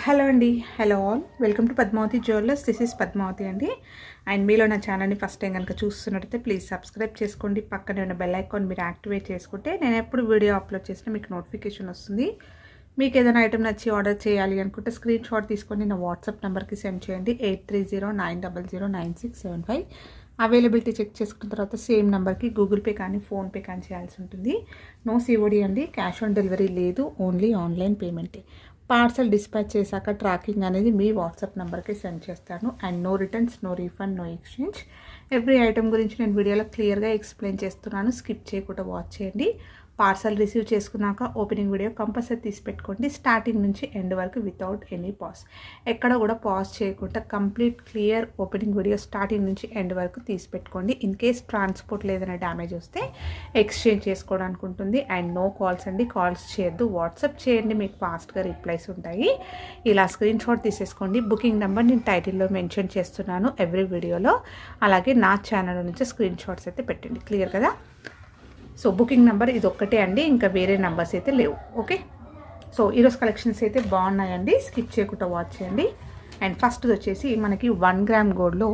Hello అండి, hello all, welcome to Padmavati jewellers. This is Padmavati అండి. And మీలో నా ఛానల్ని ఫస్ట్ టైం కనుక చూస్తున్నట్టయితే ప్లీజ్ సబ్స్క్రైబ్ చేసుకోండి. పక్కనే ఉన్న బెల్ ఐకాన్ మీరు యాక్టివేట్ చేసుకుంటే నేను ఎప్పుడు వీడియో అప్లోడ్ చేసినా మీకు నోటిఫికేషన్ వస్తుంది. మీకు ఏదైనా ఐటమ్ నచ్చి ఆర్డర్ చేయాలి అనుకుంటే స్క్రీన్ షాట్ తీసుకొని నా వాట్సాప్ నెంబర్కి సెండ్ చేయండి. 8309009675. అవైలబిలిటీ చెక్ చేసుకున్న తర్వాత సేమ్ నెంబర్కి గూగుల్ పే కానీ ఫోన్పే కానీ చేయాల్సి ఉంటుంది. నో సిఓడి అండి, క్యాష్ ఆన్ డెలివరీ లేదు, ఓన్లీ ఆన్లైన్ పేమెంటే. పార్సల్ డిస్పాచ్ చేశాక ట్రాకింగ్ అనేది మీ వాట్సాప్ నెంబర్కి సెండ్ చేస్తాను. And no returns, no refund, no exchange. Every item గురించి నేను వీడియోలో క్లియర్గా ఎక్స్ప్లెయిన్ చేస్తున్నాను. స్కిప్ చేయకుండా వాచ్ చేయండి. పార్సల్ రిసీవ్ చేసుకున్నాక ఓపెనింగ్ వీడియో కంపల్సరీ తీసి పెట్టుకోండి. స్టార్టింగ్ నుంచి ఎండ్ వరకు వితౌట్ ఎనీ పాజ్, ఎక్కడ కూడా పాజ్ చేయకుండా complete clear opening video starting నుంచి ఎండ్ వరకు తీసి పెట్టుకోండి. ఇన్ కేస్ ట్రాన్స్పోర్ట్ లేదనే డ్యామేజ్ వస్తే ఎక్స్చేంజ్ చేసుకోవడానికి ఉంటుంది. అండ్ నో కాల్స్ అండి, కాల్స్ చేయొద్దు, వాట్సాప్ చేయండి, మీకు ఫాస్ట్గా రిప్లైస్ ఉంటాయి. ఇలా స్క్రీన్ షాట్ తీసేసుకోండి. బుకింగ్ నెంబర్ నేను టైటిల్లో మెన్షన్ చేస్తున్నాను ఎవ్రీ వీడియోలో. అలాగే నా ఛానల్ నుంచి స్క్రీన్ షాట్స్ అయితే పెట్టండి. క్లియర్ కదా? సో బుకింగ్ నెంబర్ ఇది ఒక్కటే అండి, ఇంకా వేరే నెంబర్స్ అయితే లేవు. ఓకే, సో ఈరోజు కలెక్షన్స్ అయితే బాగున్నాయండి, స్కిప్ చేయకుండా వాచ్ చేయండి. అండ్ ఫస్ట్ వచ్చేసి మనకి 1 గ్రామ్ గోల్డ్లో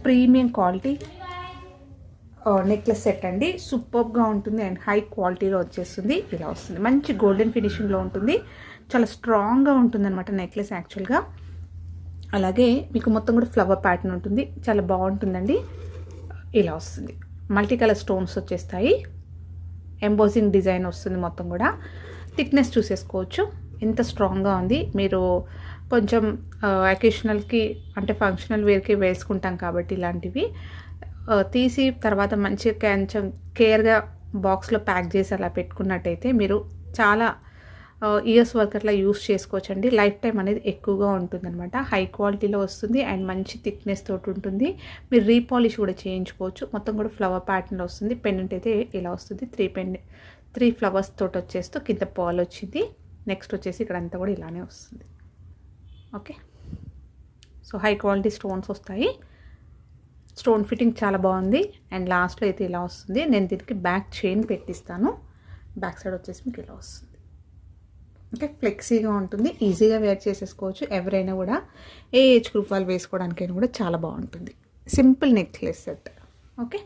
ప్రీమియం క్వాలిటీ నెక్లెస్ సెట్ అండి. సూపర్గా ఉంటుంది అండ్ హై క్వాలిటీలో వచ్చేస్తుంది. ఇలా వస్తుంది, మంచి గోల్డెన్ ఫినిషింగ్లో ఉంటుంది, చాలా స్ట్రాంగ్గా ఉంటుంది అనమాట నెక్లెస్ యాక్చువల్గా. అలాగే మీకు మొత్తం కూడా ఫ్లవర్ ప్యాటర్న్ ఉంటుంది, చాలా బాగుంటుందండి. ఇలా వస్తుంది, మల్టీ కలర్ స్టోన్స్ వచ్చేస్తాయి, ఎంబోసింగ్ డిజైన్ వస్తుంది. మొత్తం కూడా థిక్నెస్ చూసేసుకోవచ్చు, ఎంత స్ట్రాంగ్గా ఉంది. మీరు కొంచెం అకేషనల్కి అంటే ఫంక్షనల్ వేర్కి వేసుకుంటాం కాబట్టి ఇలాంటివి తీసి తర్వాత మంచిగా కొంచెం కేర్గా బాక్స్లో ప్యాక్ చేసి అలా పెట్టుకున్నట్టయితే మీరు చాలా ఇయర్స్ వరకు అట్లా యూస్ చేసుకోవచ్చు అండి. లైఫ్ టైం అనేది ఎక్కువగా ఉంటుందన్నమాట. హై క్వాలిటీలో వస్తుంది అండ్ మంచి థిక్నెస్ తోటి ఉంటుంది. మీరు రీపాలిష్ కూడా చేయించుకోవచ్చు. మొత్తం కూడా ఫ్లవర్ ప్యాటర్న్లో వస్తుంది. పెండెంట్ అయితే ఇలా వస్తుంది, 3 ఫ్లవర్స్ తోటి వచ్చేస్తూ కింద పాల్ వచ్చింది. నెక్స్ట్ వచ్చేసి ఇక్కడ అంతా కూడా ఇలానే వస్తుంది. Okay, so high quality stones వస్తాయి. స్టోన్ ఫిట్టింగ్ చాలా బాగుంది. అండ్ లాస్ట్లో అయితే ఇలా వస్తుంది. నేను దీనికి బ్యాక్ చైన్ పెట్టిస్తాను. బ్యాక్ సైడ్ వచ్చేసి మీకు ఇలా వస్తుంది. ఓకే, ఫ్లెక్సీగా ఉంటుంది, ఈజీగా వేర్ చేసేసుకోవచ్చు. ఎవరైనా కూడా ఏ ఏజ్ గ్రూప్ వాళ్ళు వేసుకోవడానికైనా కూడా చాలా బాగుంటుంది. Simple necklace set. ఓకే,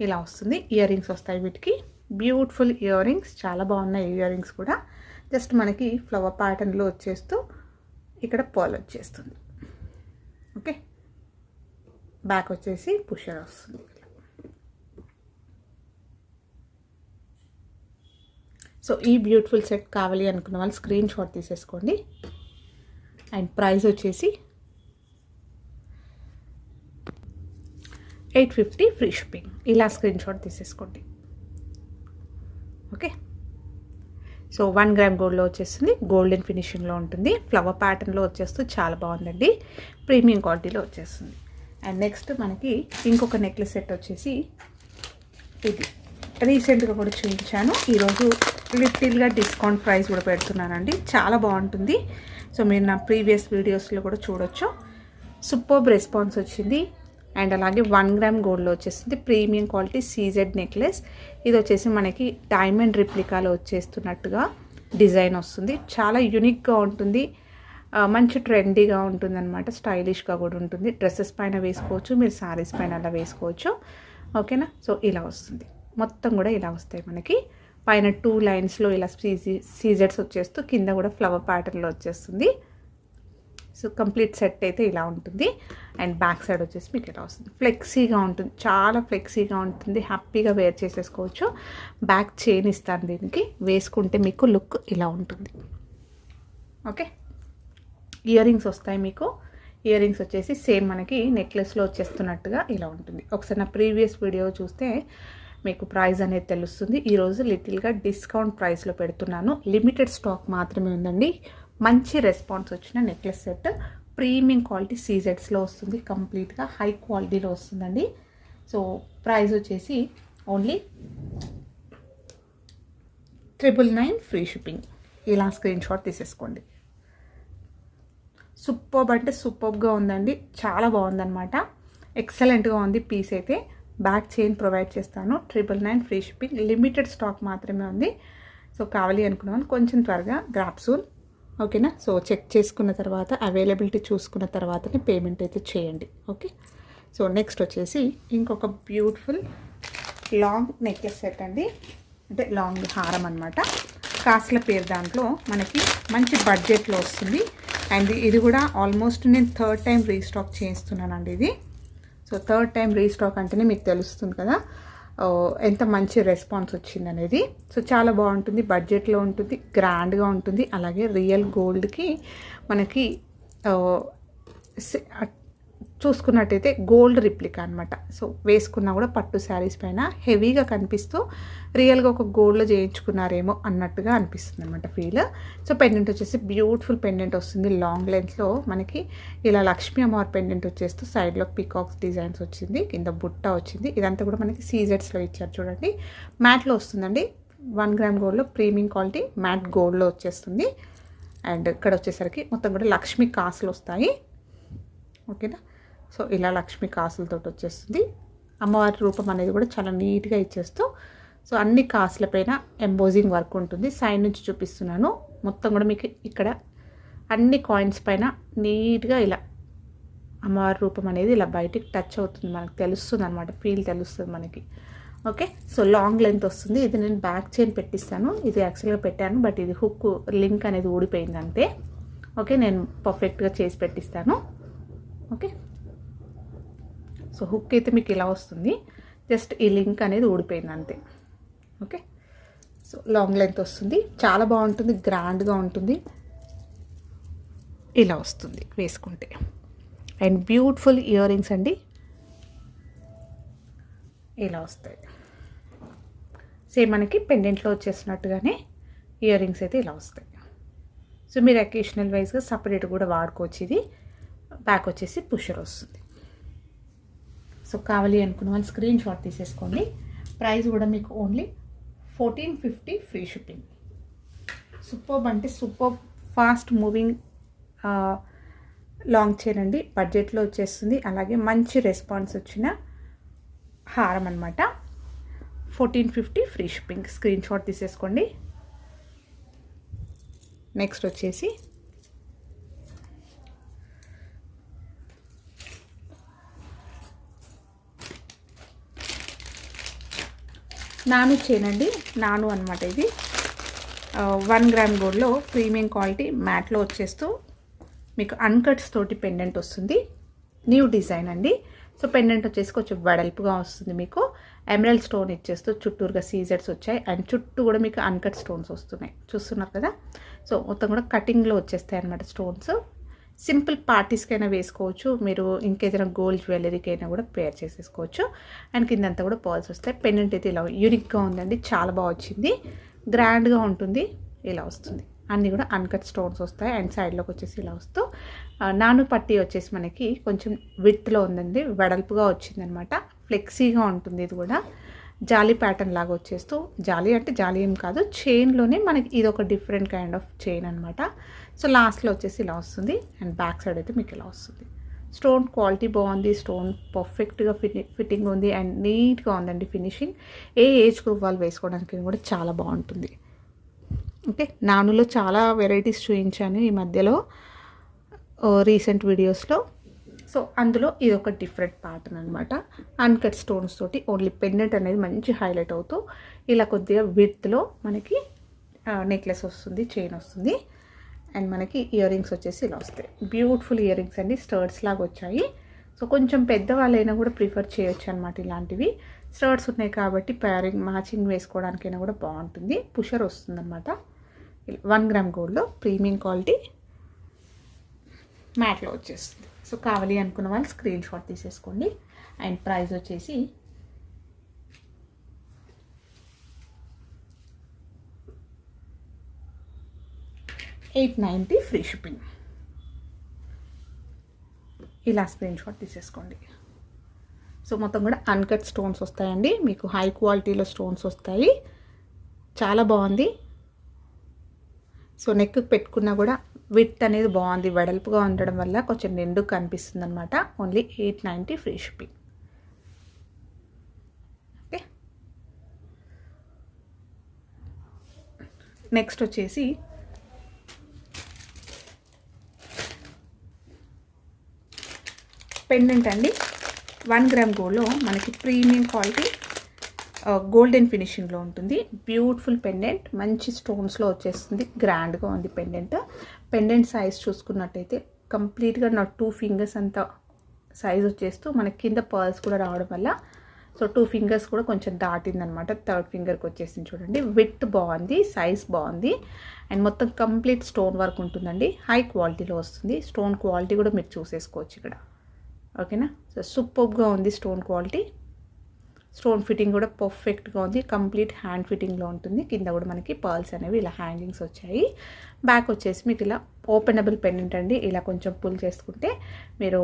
ఇలా వస్తుంది. ఇయర్ రింగ్స్ వస్తాయి వీటికి, బ్యూటిఫుల్ ఇయర్ రింగ్స్, చాలా బాగున్నాయి ఇయర్ రింగ్స్ కూడా. జస్ట్ మనకి ఫ్లవర్ ప్యాటర్న్లో వచ్చేస్తూ ఇక్కడ పర్ల్ వచ్చేస్తుంది. ఓకే, బ్యాక్ వచ్చేసి పుషర్ వస్తుంది. సో ఈ బ్యూటిఫుల్ సెట్ కావాలి అనుకున్న వాళ్ళు స్క్రీన్ షాట్ తీసేసుకోండి. అండ్ ప్రైస్ వచ్చేసి 850 ఫ్రీ షిప్పింగ్. ఇలా స్క్రీన్ షాట్ తీసేసుకోండి. ఓకే, సో 1 గ్రామ్ గోల్డ్లో వచ్చేస్తుంది, గోల్డెన్ ఫినిషింగ్లో ఉంటుంది, ఫ్లవర్ ప్యాటర్న్లో వచ్చేస్తూ చాలా బాగుందండి, ప్రీమియం క్వాలిటీలో వచ్చేస్తుంది. అండ్ నెక్స్ట్ మనకి ఇంకొక నెక్లెస్ సెట్ వచ్చేసి ఇది రీసెంట్గా కూడా చూపించాను. ఈరోజు లిటిల్గా డిస్కౌంట్ ప్రైస్ కూడా పెడుతున్నానండి, చాలా బాగుంటుంది. సో మీరు నా ప్రీవియస్ వీడియోస్లో కూడా చూడొచ్చు. సూపర్బ్ రెస్పాన్స్ వచ్చింది. అండ్ అలాగే 1 గ్రామ్ గోల్డ్లో వచ్చేస్తుంది, ప్రీమియం క్వాలిటీ సీజెడ్ నెక్లెస్. ఇది వచ్చేసి మనకి డైమండ్ రిప్లికాలో వచ్చేస్తున్నట్టుగా డిజైన్ వస్తుంది. చాలా యూనిక్గా ఉంటుంది, మంచి ట్రెండీగా ఉంటుంది అనమాట, స్టైలిష్గా కూడా ఉంటుంది. డ్రెస్సెస్ పైన వేసుకోవచ్చు, మీరు శారీస్ పైన అలా వేసుకోవచ్చు. ఓకేనా? సో ఇలా వస్తుంది, మొత్తం కూడా ఇలా వస్తాయి మనకి. పైన 2 లైన్స్లో ఇలా సీజెడ్స్ వచ్చేస్తూ కింద కూడా ఫ్లవర్ ప్యాటర్న్లో వచ్చేస్తుంది. సో కంప్లీట్ సెట్ అయితే ఇలా ఉంటుంది. అండ్ బ్యాక్ సైడ్ వచ్చేసి మీకు ఇలా వస్తుంది, ఫ్లెక్సీగా ఉంటుంది, చాలా ఫ్లెక్సీగా ఉంటుంది, హ్యాపీగా వేర్ చేసేసుకోవచ్చు. బ్యాక్ చైన్ ఇస్తాను దీనికి, వేసుకుంటే మీకు లుక్ ఇలా ఉంటుంది. ఓకే, ఇయర్ రింగ్స్ వస్తాయి మీకు. ఇయర్ రింగ్స్ వచ్చేసి సేమ్ మనకి నెక్లెస్లో వచ్చేస్తున్నట్టుగా ఇలా ఉంటుంది. ఒకసారి నా ప్రీవియస్ వీడియో చూస్తే మీకు ప్రైస్ అనేది తెలుస్తుంది. ఈరోజు లిటిల్గా డిస్కౌంట్ ప్రైస్లో పెడుతున్నాను, లిమిటెడ్ స్టాక్ మాత్రమే ఉందండి. మంచి రెస్పాన్స్ వచ్చిన నెక్లెస్ సెట్, ప్రీమియం క్వాలిటీ సీజెడ్స్లో వస్తుంది, కంప్లీట్గా హై క్వాలిటీలో వస్తుందండి. సో ప్రైస్ వచ్చేసి ఓన్లీ 999 ఫ్రీ షిప్పింగ్. ఇలా స్క్రీన్ షాట్ తీసేసుకోండి. సూపర్బ్ అంటే సూపర్బ్గా ఉందండి, చాలా బాగుందన్నమాట, ఎక్సలెంట్గా ఉంది పీస్ అయితే. బ్యాక్ చైన్ ప్రొవైడ్ చేస్తాను, 999 ఫ్రీ షిప్పింగ్, లిమిటెడ్ స్టాక్ మాత్రమే ఉంది. సో కావాలి అనుకున్నాను కొంచెం త్వరగా గ్రాప్ సూన్. ఓకేనా. సో చెక్ చేసుకున్న తర్వాత అవైలబిలిటీ చూసుకున్న తర్వాతనే పేమెంట్ అయితే చేయండి. ఓకే. సో నెక్స్ట్ వచ్చేసి ఇంకొక బ్యూటిఫుల్ లాంగ్ నెక్లెస్ సెట్ అండి, అంటే లాంగ్ హారం అనమాట. కాస్ల పేరు దాంట్లో మనకి మంచి బడ్జెట్లో వస్తుంది. అండ్ ఇది కూడా ఆల్మోస్ట్ నేను 3rd టైం రీస్టాక్ చేస్తున్నానండి ఇది. సో 3rd టైం రీస్టాక్ అంటేనే మీకు తెలుస్తుంది కదా ఎంత మంచి రెస్పాన్స్ వచ్చింది అనేది. సో చాలా బాగుంటుంది, బడ్జెట్లో ఉంటుంది, గ్రాండ్గా ఉంటుంది. అలాగే రియల్ గోల్డ్కి మనకి చూసుకున్నట్టయితే గోల్డ్ రిప్లికా అనమాట. సో వేసుకున్నా కూడా పట్టు శారీస్ పైన హెవీగా కనిపిస్తూ రియల్గా ఒక గోల్డ్లో చేయించుకున్నారేమో అన్నట్టుగా అనిపిస్తుంది అనమాట ఫీల్. సో పెండెంట్ వచ్చేసి బ్యూటిఫుల్ పెండెంట్ వస్తుంది. లాంగ్ లెంత్లో మనకి ఇలా లక్ష్మీ అమ్మవారి పెండెంట్ వచ్చేస్తూ సైడ్లో పీకాక్స్ డిజైన్స్ వచ్చింది, కింద బుట్ట వచ్చింది. ఇదంతా కూడా మనకి సీజెడ్స్లో ఇచ్చారు చూడండి. మ్యాట్లో వస్తుందండి, 1 గ్రామ్ గోల్డ్లో ప్రీమియం క్వాలిటీ మ్యాట్ గోల్డ్లో వచ్చేస్తుంది. అండ్ ఇక్కడ వచ్చేసరికి మొత్తం కూడా లక్ష్మీ కాసులు వస్తాయి. ఓకేనా. సో ఇలా లక్ష్మీ కాసులతో వచ్చేస్తుంది. అమ్మవారి రూపం అనేది కూడా చాలా నీట్గా ఇచ్చేస్తూ, సో అన్ని కాసుల పైన ఎంబోజింగ్ వర్క్ ఉంటుంది. సైడ్ నుంచి చూపిస్తున్నాను. మొత్తం కూడా మీకు ఇక్కడ అన్ని కాయిన్స్ పైన నీట్గా ఇలా అమ్మవారి రూపం అనేది ఇలా బయటికి టచ్ అవుతుంది, మనకు తెలుస్తుంది అనమాట, ఫీల్ తెలుస్తుంది మనకి. ఓకే. సో లాంగ్ లెంత్ వస్తుంది. ఇది నేను బ్యాక్ చైన్ పెట్టిస్తాను, ఇది యాక్చువల్గా పెట్టాను, బట్ ఇది హుక్ లింక్ అనేది ఊడిపోయింది అంతే. ఓకే, నేను పర్ఫెక్ట్గా చేసి పెట్టిస్తాను. ఓకే. సో హుక్ అయితే మీకు ఇలా వస్తుంది, జస్ట్ ఈ లింక్ అనేది ఊడిపోయింది అంతే. ఓకే. సో లాంగ్ లెంత్ వస్తుంది, చాలా బాగుంటుంది, గ్రాండ్గా ఉంటుంది. ఇలా వస్తుంది వేసుకుంటే. అండ్ బ్యూటిఫుల్ ఇయర్ రింగ్స్ అండి, ఇలా వస్తాయి. సేమ్ మనకి పెండెంట్లో వచ్చేసినట్టుగానే ఇయర్ రింగ్స్ అయితే ఇలా వస్తాయి. సో మీరు అకేషనల్ వైజ్గా సపరేట్ కూడా వాడుకోవచ్చు. ఇది బ్యాక్ వచ్చేసి పుషర్ వస్తుంది. సో కావాలి అనుకున్న వాళ్ళు స్క్రీన్ షాట్ తీసేసుకోండి. ప్రైస్ కూడా మీకు ఓన్లీ 1450 ఫ్రీ షిప్పింగ్. సూపర్బ్ అంటే super fast moving long chain అండి, బడ్జెట్లో వచ్చేస్తుంది. అలాగే మంచి రెస్పాన్స్ వచ్చిన హారం అనమాట. 1450 ఫ్రీ షిప్పింగ్. స్క్రీన్ షాట్ తీసేసుకోండి. నెక్స్ట్ వచ్చేసి నాను చైన్ అండి, నాను అనమాట. ఇది 1 గ్రామ్ గోల్డ్లో ప్రీమియం క్వాలిటీ మ్యాట్లో వచ్చేస్తూ మీకు అన్కట్స్ తోటి పెండెంట్ వస్తుంది. న్యూ డిజైన్ అండి. సో పెండెంట్ వచ్చేసి కొంచెం వెడల్పుగా వస్తుంది. మీకు ఎమరల్డ్ స్టోన్ ఇచ్చేస్తూ చుట్టూరుగా సీజెడ్స్ వచ్చాయి. అండ్ చుట్టూ కూడా మీకు అన్కట్ స్టోన్స్ వస్తున్నాయి, చూస్తున్నారు కదా. సో మొత్తం కూడా కటింగ్లో వచ్చేస్తాయి అనమాట స్టోన్స్. సింపుల్ పార్టీస్కైనా వేసుకోవచ్చు, మీరు ఇంకేదైనా గోల్డ్ జ్యువెలరీకైనా కూడా పేర్ చేసేసుకోవచ్చు. అండ్ కిందంతా కూడా పర్ల్స్ వస్తాయి. పెండెంట్ అయితే ఇలా యూనిక్గా ఉందండి, చాలా బాగా వచ్చింది, గ్రాండ్గా ఉంటుంది. ఇలా వస్తుంది, అన్నీ కూడా అన్కట్ స్టోన్స్ వస్తాయి. అండ్ సైడ్లోకి వచ్చేసి ఇలా వస్తూ నాను పట్టీ వచ్చేసి మనకి కొంచెం విడ్త్లో ఉందండి, వెడల్పుగా వచ్చిందనమాట. ఫ్లెక్సీగా ఉంటుంది. ఇది కూడా జాలీ ప్యాటర్న్ లాగా వచ్చేస్తూ, జాలీ అంటే జాలీ ఏం కాదు, చైన్లోనే మనకి ఇది ఒక డిఫరెంట్ కైండ్ ఆఫ్ చైన్ అనమాట. సో లాస్ట్లో వచ్చేసి ఇలా వస్తుంది. అండ్ బ్యాక్ సైడ్ అయితే మీకు ఇలా వస్తుంది. స్టోన్ క్వాలిటీ బాగుంది, స్టోన్ పర్ఫెక్ట్గా ఫిట్టింగ్ ఉంది. అండ్ నీట్గా ఉందండి ఫినిషింగ్. ఏ ఏజ్ గ్రూప్ వాళ్ళు వేసుకోవడానికి కూడా చాలా బాగుంటుంది. ఓకే. నానులో చాలా వెరైటీస్ చూపించాను ఈ మధ్యలో రీసెంట్ వీడియోస్లో. సో అందులో ఇది ఒక డిఫరెంట్ ప్యాటర్న్ అనమాట. అన్కట్ స్టోన్స్ తోటి ఓన్లీ పెండెంట్ అనేది మంచి హైలైట్ అవుతూ ఇలా కొద్దిగా విడ్త్లో మనకి నెక్లెస్ వస్తుంది, చైన్ వస్తుంది. అండ్ మనకి ఇయర్ రింగ్స్ వచ్చేసి ఇలా వస్తాయి. బ్యూటిఫుల్ ఇయర్ రింగ్స్ అండి, స్టర్ట్స్ లాగా వచ్చాయి. సో కొంచెం పెద్దవాళ్ళైనా కూడా ప్రిఫర్ చేయొచ్చు అనమాట. ఇలాంటివి స్టర్ట్స్ ఉన్నాయి కాబట్టి పేరింగ్ మ్యాచింగ్ వేసుకోవడానికైనా కూడా బాగుంటుంది. పుషర్ వస్తుంది అనమాట. 1 గ్రామ్ గోల్డ్లో ప్రీమియం క్వాలిటీ మ్యాట్లో వచ్చేస్తుంది. సో కావాలి అనుకున్న వాళ్ళు స్క్రీన్ షాట్ తీసేసుకోండి. అండ్ ప్రైస్ వచ్చేసి $890 ఫ్రీ షిప్పింగ్. ఇలా స్క్రీన్ షాట్ తీసేసుకోండి. సో మొత్తం కూడా అన్కట్ స్టోన్స్ వస్తాయండి, మీకు హై క్వాలిటీలో స్టోన్స్ వస్తాయి, చాలా బాగుంది. సో నెక్ పెట్టుకున్నా కూడా విడ్త్ అనేది బాగుంది, వెడల్పుగా ఉండడం వల్ల కొంచెం నిండు కనిపిస్తుంది అనమాట. Only $890 free shipping. Okay. Next వచ్చేసి పెండెంట్ అండి. 1 గ్రామ్ గోల్డ్లో మనకి ప్రీమియం క్వాలిటీ గోల్డెన్ ఫినిషింగ్లో ఉంటుంది. బ్యూటిఫుల్ పెండెంట్, మంచి స్టోన్స్లో వచ్చేస్తుంది. గ్రాండ్గా ఉంది పెండెంట్. పెండెంట్ సైజ్ చూసుకున్నట్టయితే కంప్లీట్గా నా 2 ఫింగర్స్ అంత సైజ్ వచ్చేస్తూ మనకి కింద పర్ల్స్ కూడా రావడం వల్ల సో 2 ఫింగర్స్ కూడా కొంచెం దాటిందనమాట. 3rd ఫింగర్కి వచ్చేసింది చూడండి. విత్ బాగుంది, సైజ్ బాగుంది, అండ్ మొత్తం కంప్లీట్ స్టోన్ వర్క్ ఉంటుందండి. హై క్వాలిటీలో వస్తుంది. స్టోన్ క్వాలిటీ కూడా మీరు చూసేసుకోవచ్చు ఇక్కడ. ఓకేనా. సో సూపర్గా ఉంది స్టోన్ క్వాలిటీ. స్టోన్ ఫిట్టింగ్ కూడా పర్ఫెక్ట్గా ఉంది. కంప్లీట్ హ్యాండ్ ఫిట్టింగ్లో ఉంటుంది. కింద కూడా మనకి పర్ల్స్ అనేవి ఇలా హ్యాంగింగ్స్ వచ్చాయి. బ్యాక్ వచ్చేసి మీకు ఇలా ఓపెనబుల్ పెండెంట్ అండి. ఇలా కొంచెం పుల్ చేసుకుంటే మీరు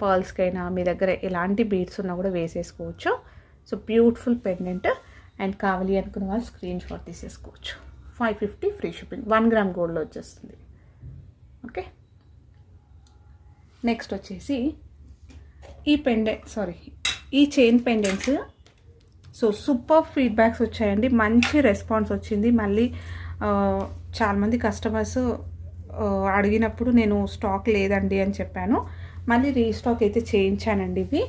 పర్ల్స్కైనా మీ దగ్గర ఎలాంటి బీడ్స్ ఉన్నా కూడా వేసేసుకోవచ్చు. So beautiful pendant. అండ్ కావాలి అనుకున్న వాళ్ళు స్క్రీన్ షాట్ తీసేసుకోవచ్చు. 550 ఫ్రీ షిప్పింగ్. 1 గ్రామ్ గోల్డ్లో వచ్చేస్తుంది. ఓకే. నెక్స్ట్ వచ్చేసి ఈ chain pendants so super feedbacks వచ్చాయండి. మంచి రెస్పాన్స్ వచ్చింది. మళ్ళీ చాలామంది కస్టమర్స్ అడిగినప్పుడు నేను స్టాక్ లేదండి అని చెప్పాను. మళ్ళీ రీస్టాక్ అయితే చేయించానండి. ఇవి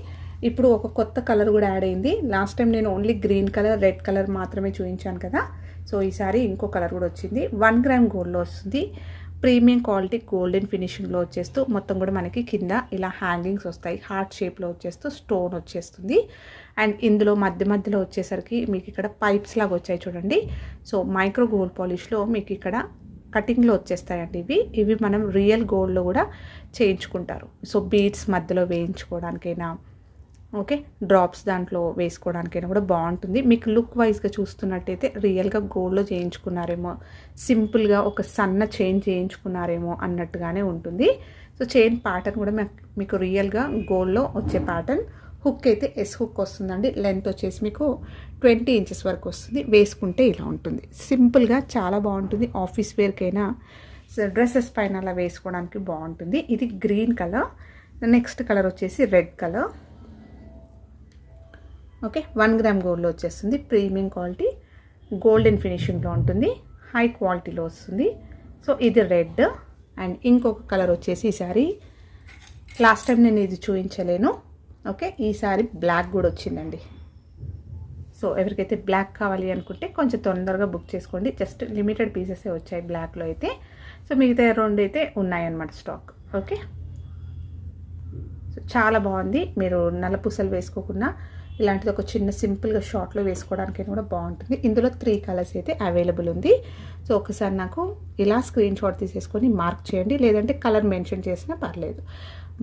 ఇప్పుడు ఒక కొత్త కలర్ కూడా యాడ్ అయింది. లాస్ట్ టైం నేను only green colour, red colour మాత్రమే చూపించాను కదా. సో ఈసారి ఇంకో కలర్ కూడా వచ్చింది. 1 గ్రామ్ గోల్డ్లో వస్తుంది. ప్రీమియం క్వాలిటీ గోల్డెన్ ఫినిషింగ్లో వచ్చేస్తూ మొత్తం కూడా మనకి కింద ఇలా హ్యాంగింగ్స్ వస్తాయి. హార్ట్ షేప్లో వచ్చేస్తూ స్టోన్ వచ్చేస్తుంది. అండ్ ఇందులో మధ్యలో వచ్చేసరికి మీకు ఇక్కడ పైప్స్ లాగా వచ్చాయి చూడండి. సో మైక్రో గోల్డ్ పాలిష్లో మీకు ఇక్కడ కటింగ్లో వచ్చేస్తాయండి. ఇవి మనం రియల్ గోల్డ్లో కూడా చేయించుకుంటారు. సో బీడ్స్ మధ్యలో వేయించుకోవడానికైనా ఓకే, డ్రాప్స్ దాంట్లో వేసుకోవడానికైనా కూడా బాగుంటుంది. మీకు లుక్ వైజ్గా చూస్తున్నట్టయితే రియల్గా గోల్డ్లో చేయించుకున్నారేమో, సింపుల్గా ఒక సన్న చైన్ చేయించుకున్నారేమో అన్నట్టుగానే ఉంటుంది. సో చైన్ ప్యాటర్న్ కూడా మీకు రియల్గా గోల్డ్లో వచ్చే ప్యాటర్న్. హుక్ అయితే ఎస్ హుక్ వస్తుందండి. లెంత్ వచ్చేసి మీకు 20 ఇంచెస్ వరకు వస్తుంది. వేసుకుంటే ఇలా ఉంటుంది. సింపుల్గా చాలా బాగుంటుంది. ఆఫీస్ వేర్కైనా డ్రెస్సెస్ పైన అలా వేసుకోవడానికి బాగుంటుంది. ఇది గ్రీన్ కలర్. నెక్స్ట్ కలర్ వచ్చేసి రెడ్ కలర్. ఓకే. 1 గ్రామ్ గోల్డ్లో వచ్చేస్తుంది. ప్రీమియం క్వాలిటీ గోల్డెన్ ఫినిషింగ్లో ఉంటుంది. హై క్వాలిటీలో వస్తుంది. సో ఇది రెడ్. అండ్ ఇంకొక కలర్ వచ్చేసి ఈసారి లాస్ట్ టైం నేను ఇది చూపించలేను. ఓకే, ఈసారి బ్లాక్ కూడా వచ్చిందండి. సో ఎవరికైతే బ్లాక్ కావాలి అనుకుంటే కొంచెం తొందరగా బుక్ చేసుకోండి. జస్ట్ లిమిటెడ్ పీసెసే వచ్చాయి బ్లాక్లో అయితే. సో మిగతా 2 అయితే ఉన్నాయన్నమాట స్టాక్. ఓకే. సో చాలా బాగుంది. మీరు నల్లపూసలు వేసుకోకుండా ఇలాంటిది ఒక చిన్న సింపుల్గా షార్ట్లో వేసుకోవడానికి కూడా బాగుంటుంది. ఇందులో 3 కలర్స్ అయితే అవైలబుల్ ఉంది. సో ఒకసారి నాకు ఇలా స్క్రీన్ షాట్ తీసేసుకొని మార్క్ చేయండి, లేదంటే కలర్ మెన్షన్ చేసినా పర్లేదు.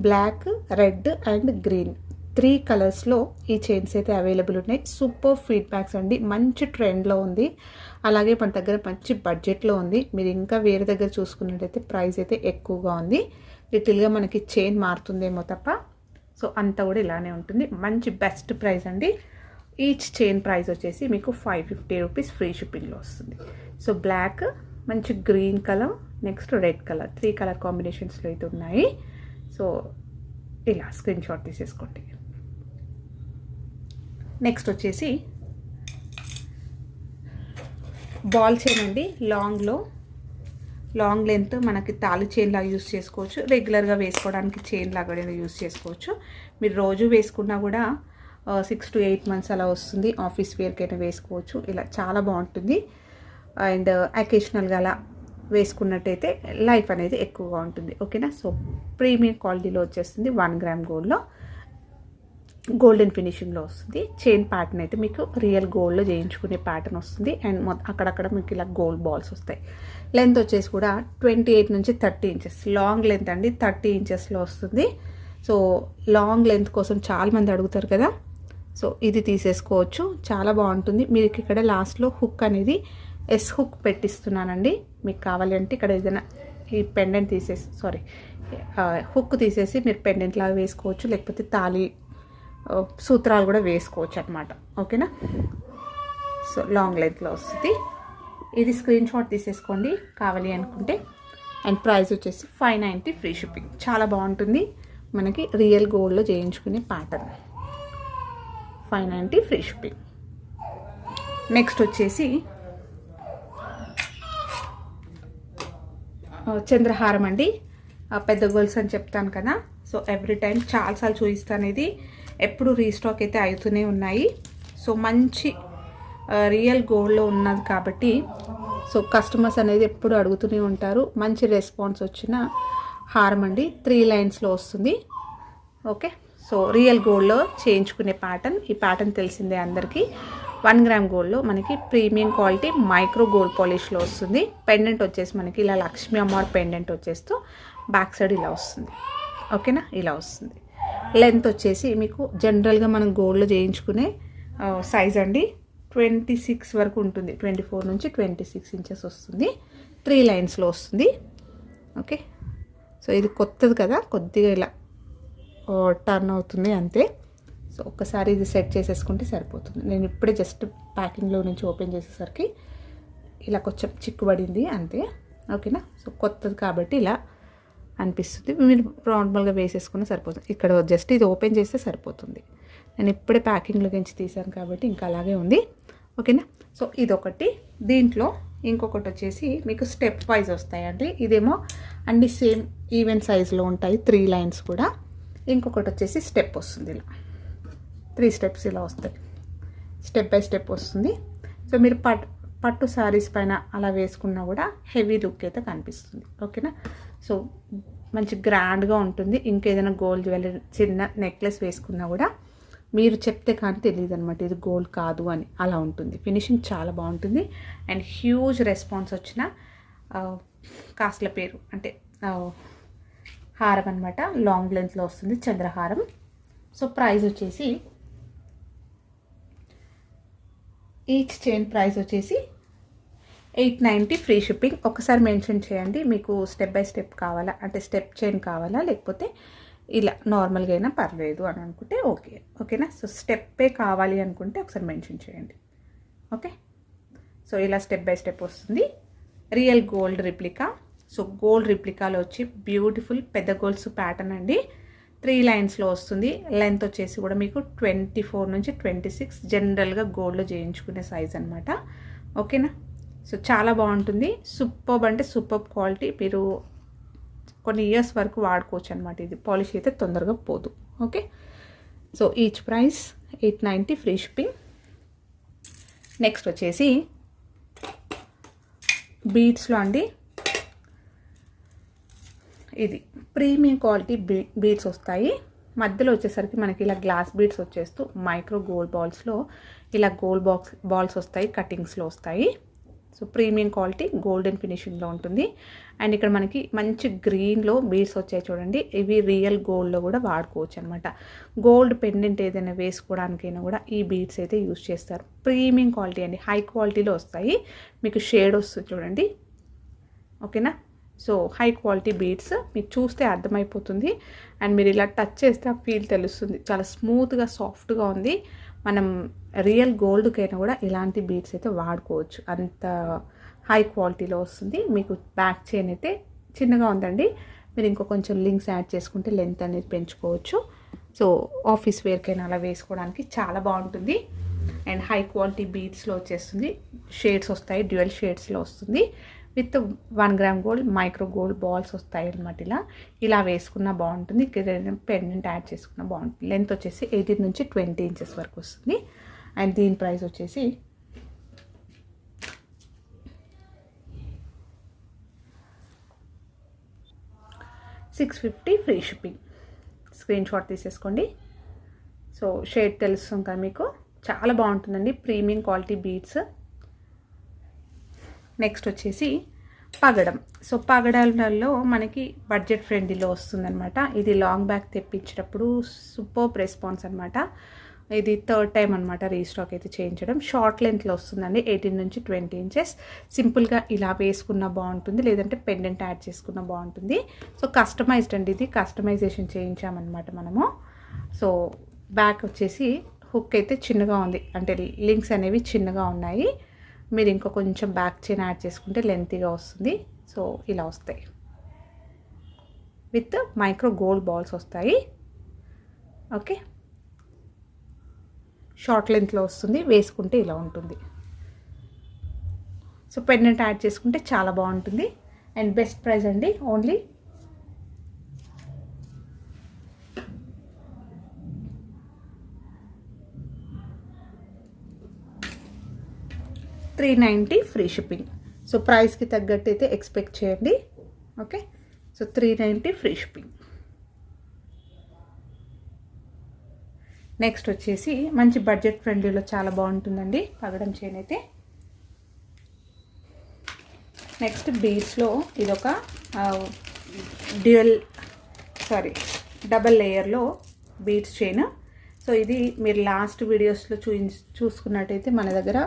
బ్లాక్, రెడ్ అండ్ గ్రీన్ 3 కలర్స్లో ఈ చైన్స్ అయితే అవైలబుల్ ఉన్నాయి. సూపర్ ఫీడ్బ్యాక్స్ అండి. మంచి ట్రెండ్లో ఉంది. అలాగే మన దగ్గర మంచి బడ్జెట్లో ఉంది. మీరు ఇంకా వేరే దగ్గర చూసుకున్నట్టయితే ప్రైస్ అయితే ఎక్కువగా ఉంది. లిటిల్గా మనకి చైన్ మారుతుందేమో తప్ప. సో అంతా కూడా ఇలానే ఉంటుంది. మంచి బెస్ట్ ప్రైస్ అండి. ఈచ్ చైన్ ప్రైస్ వచ్చేసి మీకు 550 రూపీస్ ఫ్రీ షిప్పింగ్లో వస్తుంది. సో బ్లాక్, మంచి green colour, next red colour 3 colour కాంబినేషన్స్లో అయితే ఉన్నాయి. సో ఇలా స్క్రీన్ షాట్ తీసేసుకోండి. నెక్స్ట్ వచ్చేసి బాల్ చైన్ అండి. లాంగ్ లెంత్ మనకి తాళి చైన్ లాగా యూస్ చేసుకోవచ్చు. రెగ్యులర్గా వేసుకోవడానికి చైన్ లాగా యూస్ చేసుకోవచ్చు. మీరు రోజు వేసుకున్నా కూడా 6 to 8 మంత్స్ అలా వస్తుంది. ఆఫీస్ వేర్కైనా వేసుకోవచ్చు. ఇలా చాలా బాగుంటుంది. అండ్ అకేషనల్గా అలా వేసుకున్నట్టయితే లైఫ్ అనేది ఎక్కువగా ఉంటుంది. ఓకేనా. సో ప్రీమియం క్వాలిటీలో వచ్చేస్తుంది. 1 గ్రామ్ గోల్డ్లో గోల్డెన్ ఫినిషింగ్లో వస్తుంది. చైన్ ప్యాటర్న్ అయితే మీకు రియల్ గోల్డ్లో చేయించుకునే ప్యాటర్న్ వస్తుంది. అండ్ అక్కడక్కడ మీకు ఇలా గోల్డ్ బాల్స్ వస్తాయి. లెంత్ వచ్చేసి కూడా 28 నుంచి 30 ఇంచెస్ లాంగ్ లెంత్ అండి. 30 ఇంచెస్లో వస్తుంది. సో లాంగ్ లెంత్ కోసం చాలామంది అడుగుతారు కదా. సో ఇది తీసేసుకోవచ్చు. చాలా బాగుంటుంది. మీకు ఇక్కడ లాస్ట్లో హుక్ అనేది ఎస్ హుక్ పెట్టిస్తున్నానండి. మీకు కావాలి అంటే ఇక్కడ ఏదైనా ఈ పెండెంట్ హుక్ తీసేసి మీరు పెండెంట్ లాగా వేసుకోవచ్చు. లేకపోతే తాళి సూత్రాలు కూడా వేసుకోవచ్చు అనమాట. ఓకేనా. సో లాంగ్ లెంత్లో వస్తుంది. ఇది స్క్రీన్ షాట్ తీసేసుకోండి కావాలి అనుకుంటే. అండ్ ప్రైస్ వచ్చేసి 590 ఫ్రీ షిప్పింగ్. చాలా బాగుంటుంది. మనకి రియల్ గోల్డ్లో చేయించుకునే ప్యాటర్న్. 590 free shipping. నెక్స్ట్ వచ్చేసి చంద్రహారం అండి. పెద్ద గోల్స్ అని చెప్తాను కదా. సో ఎవ్రీ టైం చాలాసార్లు చూపిస్తాను, ఇది ఎప్పుడు రీస్టాక్ అయితే అవుతూనే ఉన్నాయి. సో మంచి రియల్ గోల్డ్లో ఉన్నది కాబట్టి సో కస్టమర్స్ అనేది ఎప్పుడు అడుగుతూనే ఉంటారు. మంచి రెస్పాన్స్ వచ్చిన హారం అండి, 3 లైన్స్లో వస్తుంది. ఓకే, సో రియల్ గోల్డ్లో చేయించుకునే ప్యాటర్న్. ఈ ప్యాటర్న్ తెలిసిందే అందరికీ. 1 గ్రామ్ గోల్డ్లో మనకి ప్రీమియం క్వాలిటీ మైక్రో గోల్డ్ పాలిష్లో వస్తుంది. పెండెంట్ వచ్చేసి మనకి ఇలా లక్ష్మీ అమ్మవారి పెండెంట్ వచ్చేస్తూ బ్యాక్ సైడ్ ఇలా వస్తుంది. ఓకేనా, ఇలా వస్తుంది. లెంత్ వచ్చేసి మీకు జనరల్గా మనం గోల్డ్లో చేయించుకునే సైజ్ అండి 26 వరకు ఉంటుంది. 24 నుంచి 26 ఇంచెస్ వస్తుంది. 3 లైన్స్లో వస్తుంది. ఓకే, సో ఇది కొత్తది కదా, కొద్దిగా ఇలా టర్న్ అవుతుంది అంతే. సో ఒక్కసారి ఇది సెట్ చేసేసుకుంటే సరిపోతుంది. నేను ఇప్పుడే జస్ట్ ప్యాకింగ్లో నుంచి ఓపెన్ చేసేసరికి ఇలా కొంచెం చిక్కుబడింది అంతే. ఓకేనా, సో కొత్తది కాబట్టి ఇలా అనిపిస్తుంది. మీరు నార్మల్గా వేసేసుకున్న సరిపోతుంది. ఇక్కడ జస్ట్ ఇది ఓపెన్ చేస్తే సరిపోతుంది. నేను ఇప్పుడే ప్యాకింగ్లో నుంచి తీసాను కాబట్టి ఇంకా అలాగే ఉంది. ఓకేనా, సో ఇదొకటి. దీంట్లో ఇంకొకటి వచ్చేసి మీకు స్టెప్ వైజ్ వస్తాయండి. ఇదేమో అన్ని సేమ్ ఈవెన్ సైజులో ఉంటాయి, 3 లైన్స్ కూడా. ఇంకొకటి వచ్చేసి స్టెప్ వస్తుంది, ఇలా 3 స్టెప్స్ ఇలా వస్తాయి. స్టెప్ బై స్టెప్ వస్తుంది. సో మీరు పట్టు శారీస్ పైన అలా వేసుకున్నా కూడా హెవీ లుక్ అయితే కనిపిస్తుంది. ఓకేనా, సో మంచి గ్రాండ్గా ఉంటుంది. ఇంకేదైనా గోల్డ్ జ్యువెలరీ చిన్న నెక్లెస్ వేసుకున్నా కూడా మీరు చెప్తే కానీ తెలియదు అనమాట ఇది గోల్డ్ కాదు అని, అలా ఉంటుంది. ఫినిషింగ్ చాలా బాగుంటుంది. అండ్ హ్యూజ్ రెస్పాన్స్ వచ్చిన కాస్ట్ల పేరు అంటే హారం అనమాట. లాంగ్ లెంత్లో వస్తుంది, చంద్రహారం. సో ప్రైస్ వచ్చేసి ఈచ్ చైన్ ప్రైస్ వచ్చేసి 890 ఫ్రీ షిప్పింగ్. ఒకసారి మెన్షన్ చేయండి మీకు స్టెప్ బై స్టెప్ కావాలా, అంటే స్టెప్ చైన్ కావాలా, లేకపోతే ఇలా నార్మల్గా అయినా పర్లేదు అని అనుకుంటే ఓకే. ఓకేనా, సో స్టెప్పే కావాలి అనుకుంటే ఒకసారి మెన్షన్ చేయండి. ఓకే, సో ఇలా స్టెప్ బై స్టెప్ వస్తుంది. Real gold replica. So gold రిప్లికాలో వచ్చి బ్యూటిఫుల్ పెద్ద గోల్డ్స్ ప్యాటర్న్ అండి. 3 లైన్స్లో వస్తుంది. లెంత్ వచ్చేసి కూడా మీకు 24 నుంచి 26 జనరల్గా గోల్డ్లో చేయించుకునే సైజ్ అనమాట. ఓకేనా, సో చాలా బాగుంటుంది. సూపర్బ్ అంటే సూపర్బ్ క్వాలిటీ. మీరు కొన్ని ఇయర్స్ వరకు వాడుకోవచ్చు అనమాట. ఇది పాలిష్ అయితే తొందరగా పోదు. Okay, so each price 890 free shipping. Next వచ్చేసి బీడ్స్లో అండి, ఇది ప్రీమియం క్వాలిటీ బీడ్స్ వస్తాయి. మధ్యలో వచ్చేసరికి మనకి ఇలా గ్లాస్ బీడ్స్ వచ్చేస్తూ మైక్రో గోల్డ్ బాల్స్లో ఇలా గోల్డ్ బాల్స్ వస్తాయి, కటింగ్స్లో వస్తాయి. సో ప్రీమియం క్వాలిటీ గోల్డెన్ ఫినిషింగ్లో ఉంటుంది. అండ్ ఇక్కడ మనకి మంచి గ్రీన్లో బీడ్స్ వచ్చాయి చూడండి. ఇవి రియల్ గోల్డ్లో కూడా వాడుకోవచ్చు అనమాట. గోల్డ్ పెండెంట్ ఏదైనా వేసుకోవడానికైనా కూడా ఈ బీడ్స్ అయితే యూజ్ చేస్తారు. ప్రీమియం క్వాలిటీ అండి, హై క్వాలిటీలో వస్తాయి. మీకు షేడ్ వస్తుంది చూడండి. ఓకేనా, సో హై క్వాలిటీ బీడ్స్ మీకు చూస్తే అర్థమైపోతుంది. అండ్ మీరు ఇలా టచ్ చేస్తే ఆ ఫీల్ తెలుస్తుంది. చాలా స్మూత్గా సాఫ్ట్గా ఉంది. మనం రియల్ గోల్డ్కైనా కూడా ఇలాంటి బీడ్స్ అయితే వాడుకోవచ్చు, అంత హై క్వాలిటీలో వస్తుంది. మీకు బ్యాక్ చైన్ అయితే చిన్నగా ఉందండి. మీరు ఇంకో కొంచెం లింక్స్ యాడ్ చేసుకుంటే లెంత్ అనేది పెంచుకోవచ్చు. సో ఆఫీస్ వేర్కైనా అలా వేసుకోవడానికి చాలా బాగుంటుంది. అండ్ హై క్వాలిటీ బీడ్స్లో వచ్చేస్తుంది. షేడ్స్ వస్తాయి, డ్యూయల్ షేడ్స్లో వస్తుంది. With 1 gram gold micro gold balls వస్తాయి అనమాట. ఇలా వేసుకున్నా బాగుంటుంది. పెండెంట్ యాడ్ చేసుకున్నా బాగుంటుంది. లెంత్ వచ్చేసి 18 నుంచి 20 ఇంచెస్ వరకు వస్తుంది. అండ్ దీని ప్రైస్ వచ్చేసి $650 ఫ్రీ షిప్పింగ్. స్క్రీన్ షాట్ తీసేసుకోండి. సో షేడ్ తెలుస్తుంది కదా మీకు, చాలా బాగుంటుందండి. Premium quality beads. నెక్స్ట్ వచ్చేసి పగడం. సో పగడాలలో మనకి బడ్జెట్ ఫ్రెండ్లీలో వస్తుందన్నమాట. ఇది లాంగ్ బ్యాక్ తెప్పించేటప్పుడు సూపర్ రెస్పాన్స్ అనమాట. ఇది 3rd టైం అనమాట రీస్టాక్ అయితే చేయించడం. షార్ట్ లెంత్లో వస్తుందండి, 18 నుంచి 20 ఇంచెస్. సింపుల్గా ఇలా వేసుకున్న బాగుంటుంది, లేదంటే పెండెంట్ యాడ్ చేసుకున్న బాగుంటుంది. సో కస్టమైజ్డ్ అండి, ఇది కస్టమైజేషన్ చేయించామన్నమాట మనము. సో బ్యాక్ వచ్చేసి హుక్ అయితే చిన్నగా ఉంది, అంటే లింక్స్ అనేవి చిన్నగా ఉన్నాయి. మీరు ఇంకో కొంచెం బ్యాక్ చైన్ యాడ్ చేసుకుంటే లెంతీగా వస్తుంది. సో ఇలా వస్తాయి. విత్ మైక్రో గోల్డ్ బాల్స్ వస్తాయి. ఓకే, షార్ట్ లెంత్లో వస్తుంది. వేసుకుంటే ఇలా ఉంటుంది. సో పెండెంట్ యాడ్ చేసుకుంటే చాలా బాగుంటుంది. అండ్ బెస్ట్ ప్రైస్ అండి, ఓన్లీ 390 ఫ్రీ షిప్పింగ్. సో ప్రైస్కి తగ్గట్టు అయితే ఎక్స్పెక్ట్ చేయండి. Okay, so 390 free shipping. Next వచ్చేసి మంచి బడ్జెట్ ఫ్రెండ్లీలో చాలా బాగుంటుందండి పగడం చైన్ అయితే. నెక్స్ట్ బీడ్స్లో ఇదొక డబల్ లేయర్లో బీడ్స్ చైన్. సో ఇది మీరు లాస్ట్ వీడియోస్లో చూసుకున్నట్టయితే మన దగ్గర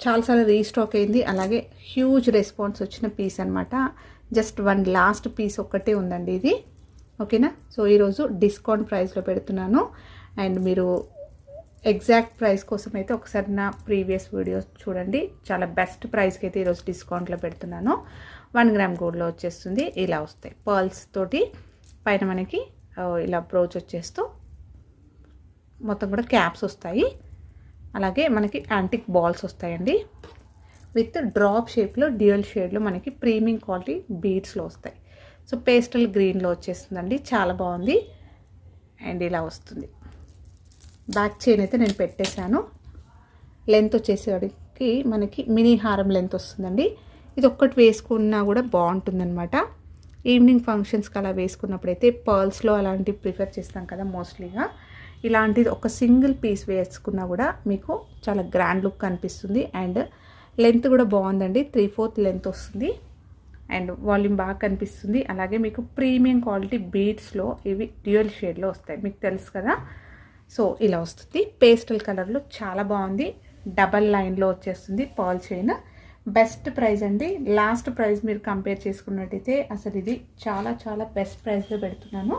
చాలాసార్లు రీస్టాక్ అయింది. అలాగే హ్యూజ్ రెస్పాన్స్ వచ్చిన పీస్ అనమాట. జస్ట్ వన్ లాస్ట్ పీస్ ఒక్కటే ఉందండి ఇది. ఓకేనా, సో ఈరోజు డిస్కౌంట్ ప్రైస్లో పెడుతున్నాను. అండ్ మీరు ఎగ్జాక్ట్ ప్రైస్ కోసం అయితే ఒకసారి నా ప్రీవియస్ వీడియోస్ చూడండి. చాలా బెస్ట్ ప్రైస్కి అయితే ఈరోజు డిస్కౌంట్లో పెడుతున్నాను. 1 గ్రామ్ గోల్డ్లో వచ్చేస్తుంది. ఇలా వస్తాయి పర్ల్స్ తోటి, పైన మనకి ఇలా బ్రోచ్ వచ్చేస్తూ మొత్తం కూడా క్యాప్స్ వస్తాయి. అలాగే మనకి యాంటిక్ బాల్స్ వస్తాయండి. విత్ డ్రాప్ షేప్లో డ్యూయల్ షేడ్లో మనకి ప్రీమియం క్వాలిటీ బీడ్స్లో వస్తాయి. సో పేస్టల్ గ్రీన్లో వచ్చేస్తుందండి, చాలా బాగుంది. అండ్ ఇలా వస్తుంది. బ్యాక్ చైన్ అయితే నేను పెట్టేశాను. లెంత్ వచ్చేసరికి మనకి మినీ హారం లెంత్ వస్తుందండి. ఇది ఒక్కటి వేసుకున్నా కూడా బాగుంటుందన్నమాట. ఈవినింగ్ ఫంక్షన్స్కి అలా వేసుకున్నప్పుడైతే పర్ల్స్లో అలాంటివి ప్రిఫర్ చేస్తాం కదా మోస్ట్లీగా. ఇలాంటిది ఒక సింగిల్ పీస్ వేసుకున్నా కూడా మీకు చాలా గ్రాండ్ లుక్ కనిపిస్తుంది. అండ్ లెంత్ కూడా బాగుందండి, 3/4 లెంత్ వస్తుంది. అండ్ వాల్యూమ్ బాగా కనిపిస్తుంది. అలాగే మీకు ప్రీమియం క్వాలిటీ బీడ్స్లో ఇవి డ్యూయల్ షేడ్లో వస్తాయి, మీకు తెలుసు కదా. సో ఇలా వస్తుంది పేస్టల్ కలర్లో, చాలా బాగుంది. డబల్ లైన్లో వచ్చేస్తుంది పర్ల్ చైన్. బెస్ట్ ప్రైస్ అండి. లాస్ట్ ప్రైస్ మీరు కంపేర్ చేసుకున్నట్టయితే అసలు ఇది చాలా చాలా బెస్ట్ ప్రైస్లో పెడుతున్నాను.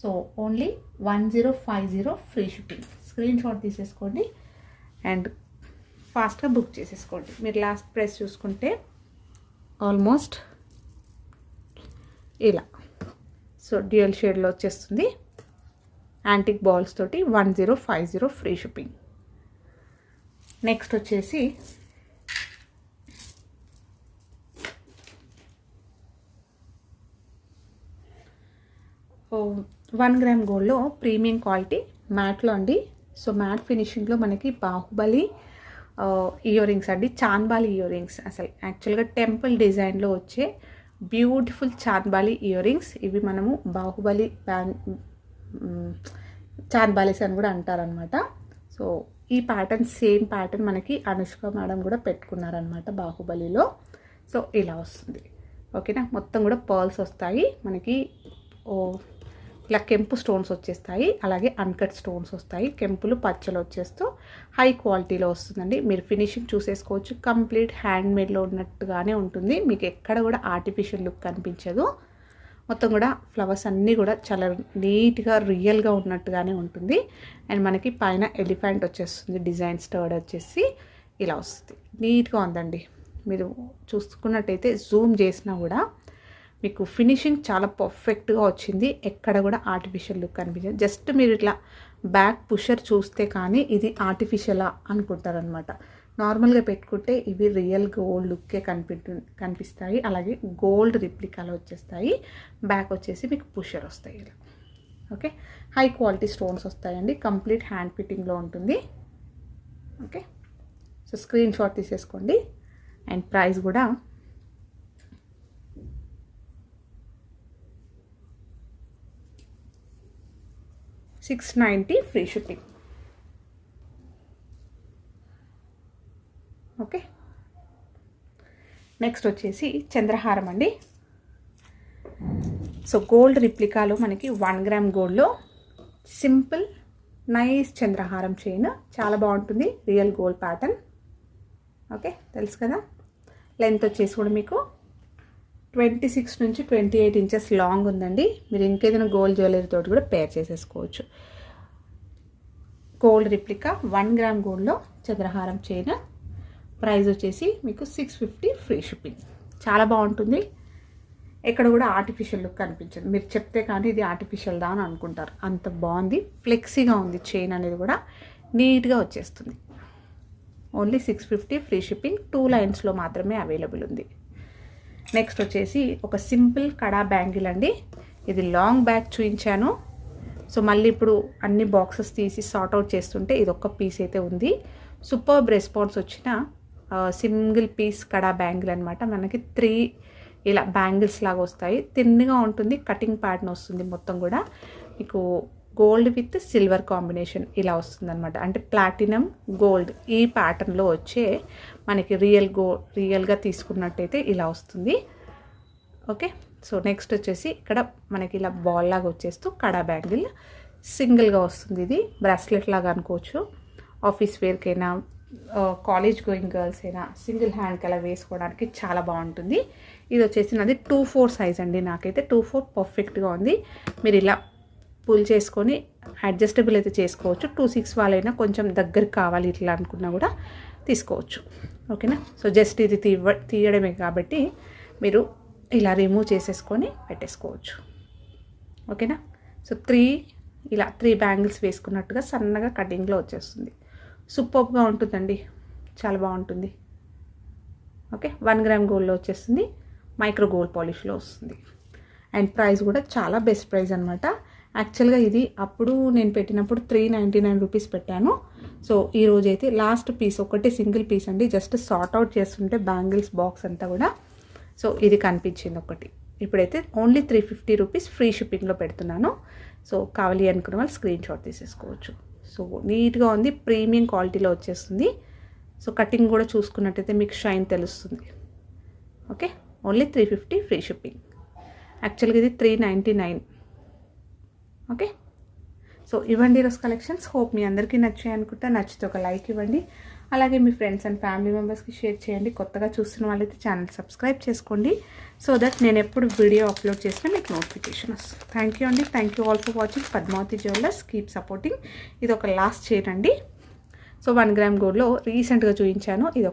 So only 1050 free shipping. Screen shot తీసేసుకోండి అండ్ ఫాస్ట్గా బుక్ చేసేసుకోండి. మీరు లాస్ట్ ప్రైస్ చూసుకుంటే ఆల్మోస్ట్ ఇలా, సో డ్యూయల్ షేడ్లో వచ్చేస్తుంది. యాంటిక్ బాల్స్ తోటి 1050 ఫ్రీ షిప్పింగ్. నెక్స్ట్ వచ్చేసి వన్ గ్రామ్ గోల్డ్లో ప్రీమియం క్వాలిటీ మ్యాట్లో అండి. సో మ్యాట్ ఫినిషింగ్లో మనకి బాహుబలి ఇయర్ రింగ్స్ అండి, చాంద్బాలి ఇయర్ రింగ్స్. అసలు యాక్చువల్గా టెంపుల్ డిజైన్లో వచ్చే బ్యూటిఫుల్ చాంద్బాలి ఇయర్ రింగ్స్. ఇవి మనము బాహుబలి చాంద్బాలీస్ అని కూడా అంటారనమాట. సో ఈ ప్యాటర్న్ సేమ్ ప్యాటర్న్ మనకి అనుష్క మేడం కూడా పెట్టుకున్నారనమాట బాహుబలిలో. సో ఇలా వస్తుంది. ఓకేనా, మొత్తం కూడా పర్ల్స్ వస్తాయి మనకి. ఇలా కెంపు స్టోన్స్ వచ్చేస్తాయి, అలాగే అన్కట్ స్టోన్స్ వస్తాయి. కెంపులు పచ్చలు వచ్చేస్తూ హై క్వాలిటీలో వస్తుందండి. మీరు ఫినిషింగ్ చూసేసుకోవచ్చు, కంప్లీట్ హ్యాండ్ మేడ్లో ఉన్నట్టుగానే ఉంటుంది. మీకు ఎక్కడ కూడా ఆర్టిఫిషియల్ లుక్ కనిపించదు. మొత్తం కూడా ఫ్లవర్స్ అన్నీ కూడా చాలా నీట్గా రియల్గా ఉన్నట్టుగానే ఉంటుంది. అండ్ మనకి పైన ఎలిఫెంట్ వచ్చేస్తుంది, డిజైన్ స్టర్డ్ వచ్చేసి ఇలా వస్తుంది. నీట్గా ఉందండి. మీరు చూసుకున్నట్టయితే జూమ్ చేసినా కూడా మీకు ఫినిషింగ్ చాలా పర్ఫెక్ట్గా వచ్చింది. ఎక్కడ కూడా ఆర్టిఫిషియల్ లుక్ కనిపించదు. జస్ట్ మీరు ఇట్లా బ్యాక్ పుషర్ చూస్తే కానీ ఇది ఆర్టిఫిషియలా అనుకుంటారనమాట. నార్మల్గా పెట్టుకుంటే ఇవి రియల్ గోల్డ్ లుక్కే కనిపిస్తాయి. అలాగే గోల్డ్ రిప్లికాలో వచ్చేస్తాయి. బ్యాక్ వచ్చేసి మీకు పుషర్ వస్తాయి ఇలా. ఓకే, హై క్వాలిటీ స్టోన్స్ వస్తాయండి. కంప్లీట్ హ్యాండ్ ఫిట్టింగ్లో ఉంటుంది. ఓకే, సో స్క్రీన్ షాట్ తీసేసుకోండి. అండ్ ప్రైస్ కూడా $690 ఫ్రీ షిప్పింగ్. ఓకే, నెక్స్ట్ వచ్చేసి చంద్రహారం అండి. సో గోల్డ్ రిప్లికాలో మనకి 1 గ్రామ్ గోల్డ్లో సింపుల్ నైస్ చంద్రహారం చైన్, చాలా బాగుంటుంది. Real gold pattern. ఓకే, తెలుసు కదా. లెంత్ వచ్చేసి కూడా మీకు 26 నుంచి 28 ఇంచెస్ లాంగ్ ఉందండి. మీరు ఇంకేదైనా గోల్డ్ జ్యువెలరీ తోటి కూడా పేర్ చేసేసుకోవచ్చు. గోల్డ్ రిప్లికా 1 గ్రామ్ గోల్డ్లో చంద్రహారం చైన్. ప్రైస్ వచ్చేసి మీకు 650 ఫ్రీ షిప్పింగ్. చాలా బాగుంటుంది. ఎక్కడ కూడా ఆర్టిఫిషియల్ లుక్ కనిపించదు. మీరు చెప్తే కానీ ఇది ఆర్టిఫిషియల్ దా అని అనుకుంటారు, అంత బాగుంది. ఫ్లెక్సీగా ఉంది చైన్ అనేది కూడా, నీట్గా వచ్చేస్తుంది. Only 650 free shipping. 2 లైన్స్లో మాత్రమే అవైలబుల్ ఉంది. నెక్స్ట్ వచ్చేసి ఒక సింపుల్ కడా బ్యాంగిల్ అండి. ఇది లాంగ్ బ్యాక్ చూపించాను. సో మళ్ళీ ఇప్పుడు అన్ని బాక్సెస్ తీసి సార్ట్ అవుట్ చేస్తుంటే ఇది ఒక్క పీస్ అయితే ఉంది. సూపర్బ్ రెస్పాన్స్ వచ్చిన సింగిల్ పీస్ కడా బ్యాంగిల్ అనమాట. మనకి 3 ఇలా బ్యాంగిల్స్ లాగా వస్తాయి. థిన్గా ఉంటుంది, కటింగ్ ప్యాటర్న్ వస్తుంది. మొత్తం కూడా మీకు గోల్డ్ విత్ సిల్వర్ కాంబినేషన్ ఇలా వస్తుందన్నమాట. అంటే ప్లాటినం గోల్డ్ ఈ ప్యాటర్న్లో వచ్చే మనకి రియల్గా తీసుకున్నట్టయితే ఇలా వస్తుంది. ఓకే, సో నెక్స్ట్ వచ్చేసి ఇక్కడ మనకి ఇలా బాల్ లాగా వచ్చేస్తూ కడా బ్యాంగిల్ సింగిల్గా వస్తుంది. ఇది బ్రాస్లెట్ లాగా అనుకోవచ్చు. ఆఫీస్ వేర్కైనా కాలేజ్ గోయింగ్ గర్ల్స్ అయినా సింగిల్ హ్యాండ్కి అలా వేసుకోవడానికి చాలా బాగుంటుంది. ఇది వచ్చేసి నాది 2/4 సైజ్ అండి. నాకైతే 2/4 పర్ఫెక్ట్గా ఉంది. మీరు ఇలా పుల్ చేసుకొని అడ్జస్టబుల్ అయితే చేసుకోవచ్చు. 2/6 వాళ్ళైనా కొంచెం దగ్గరికి కావాలి ఇట్లా అనుకున్నా కూడా తీసుకోవచ్చు. ఓకేనా, సో జస్ట్ ఇది తీయడమే కాబట్టి మీరు ఇలా రిమూవ్ చేసేసుకొని పెట్టేసుకోవచ్చు. ఓకేనా, సో 3 బ్యాంగిల్స్ వేసుకున్నట్టుగా సన్నగా కటింగ్లో వచ్చేస్తుంది. సూపర్గా ఉంటుందండి, చాలా బాగుంటుంది. ఓకే, 1 గ్రామ్ గోల్డ్లో వచ్చేస్తుంది, మైక్రో గోల్డ్ పాలిష్లో వస్తుంది. అండ్ ప్రైస్ కూడా చాలా బెస్ట్ ప్రైస్ అనమాట. యాక్చువల్గా ఇది అప్పుడు నేను పెట్టినప్పుడు 399 రూపీస్ పెట్టాను. సో ఈరోజు అయితే లాస్ట్ పీస్ ఒకటి సింగిల్ పీస్ అండి. జస్ట్ సార్ట్ అవుట్ చేస్తుంటే బ్యాంగిల్స్ బాక్స్ అంతా కూడా సో ఇది కనిపించింది ఒకటి. ఇప్పుడైతే ఓన్లీ 350 రూపీస్ ఫ్రీ షిప్పింగ్లో పెడుతున్నాను. సో కావాలి అనుకున్న వాళ్ళు స్క్రీన్ షాట్ తీసేసుకోవచ్చు. సో నీట్గా ఉంది, ప్రీమియం క్వాలిటీలో వచ్చేస్తుంది. సో కటింగ్ కూడా చూసుకున్నట్టయితే మీకు షైన్ తెలుస్తుంది. Okay, only 350 free shipping. యాక్చువల్గా ఇది 399. ఓకే, సో ఇవ్వండి ఈరోజు కలెక్షన్స్. హోప్ మీ అందరికీ నచ్చాయి అనుకుంటా. నచ్చితే ఒక లైక్ ఇవ్వండి. అలాగే మీ ఫ్రెండ్స్ అండ్ ఫ్యామిలీ మెంబర్స్కి షేర్ చేయండి. కొత్తగా చూస్తున్న వాళ్ళైతే ఛానల్ సబ్స్క్రైబ్ చేసుకోండి, సో దట్ నేను ఎప్పుడు వీడియో అప్లోడ్ చేసినా మీకు నోటిఫికేషన్ వస్తుంది. థ్యాంక్ యూ అండి. Thank you all for watching Padmavati jewellers. Keep supporting. ఇది ఒక లాస్ట్ చైన్ అండి. సో 1 గ్రామ్ గోల్డ్లో రీసెంట్గా చూపించాను. ఇది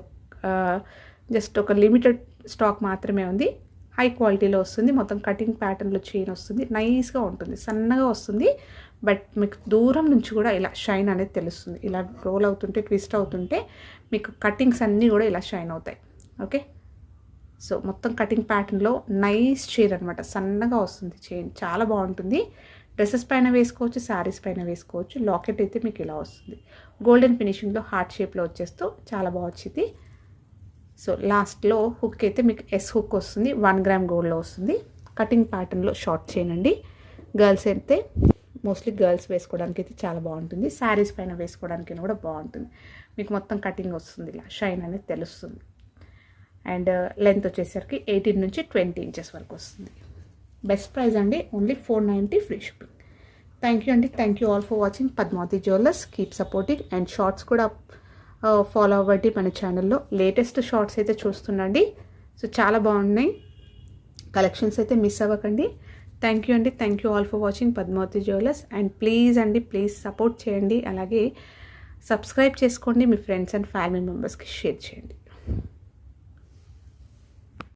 జస్ట్ ఒక లిమిటెడ్ స్టాక్ మాత్రమే ఉంది. హై క్వాలిటీలో వస్తుంది. మొత్తం కటింగ్ ప్యాటర్న్లో చైన్ వస్తుంది. నైస్గా ఉంటుంది, సన్నగా వస్తుంది. బట్ మీకు దూరం నుంచి కూడా ఇలా షైన్ అనేది తెలుస్తుంది. ఇలా రోల్ అవుతుంటే, ట్విస్ట్ అవుతుంటే మీకు కటింగ్స్ అన్నీ కూడా ఇలా షైన్ అవుతాయి. ఓకే, సో మొత్తం కటింగ్ ప్యాటర్న్లో నైస్ చైన్ అనమాట. సన్నగా వస్తుంది చైన్, చాలా బాగుంటుంది. డ్రెస్సెస్ పైన వేసుకోవచ్చు, శారీస్ పైన వేసుకోవచ్చు. లాకెట్ అయితే మీకు ఇలా వస్తుంది. గోల్డెన్ ఫినిషింగ్లో హార్ట్ షేప్లో వచ్చేస్తూ చాలా బాగా వచ్చింది. సో లాస్ట్లో హుక్ అయితే మీకు ఎస్ హుక్ వస్తుంది. 1 గ్రామ్ గోల్డ్లో వస్తుంది. కటింగ్ ప్యాటర్న్లో షార్ట్ చైన్ అండి. గర్ల్స్ అయితే మోస్ట్లీ గర్ల్స్ వేసుకోవడానికి అయితే చాలా బాగుంటుంది. శారీస్ పైన వేసుకోవడానికి కూడా బాగుంటుంది. మీకు మొత్తం కటింగ్ వస్తుంది, ఇలా షైన్ అనేది తెలుస్తుంది. అండ్ లెంత్ వచ్చేసరికి 18 నుంచి 20 ఇంచెస్ వరకు వస్తుంది. బెస్ట్ ప్రైస్ అండి, only 490 free shipping. Thank you అండి. Thank you all for watching Padmavati jewellers. Keep supporting. And shorts కూడా ఫాలో అవ్వండి మన ఛానల్లో. లేటెస్ట్ షార్ట్స్ అయితే చూస్తుండండి. సో చాలా బాగున్నాయి కలెక్షన్స్, అయితే మిస్ అవ్వకండి. థ్యాంక్ యూ అండి. Thank you all for watching Padmavati jewellers. And please అండి, ప్లీజ్ సపోర్ట్ చేయండి. అలాగే సబ్స్క్రైబ్ చేసుకోండి. మీ ఫ్రెండ్స్ అండ్ ఫ్యామిలీ మెంబర్స్కి షేర్ చేయండి.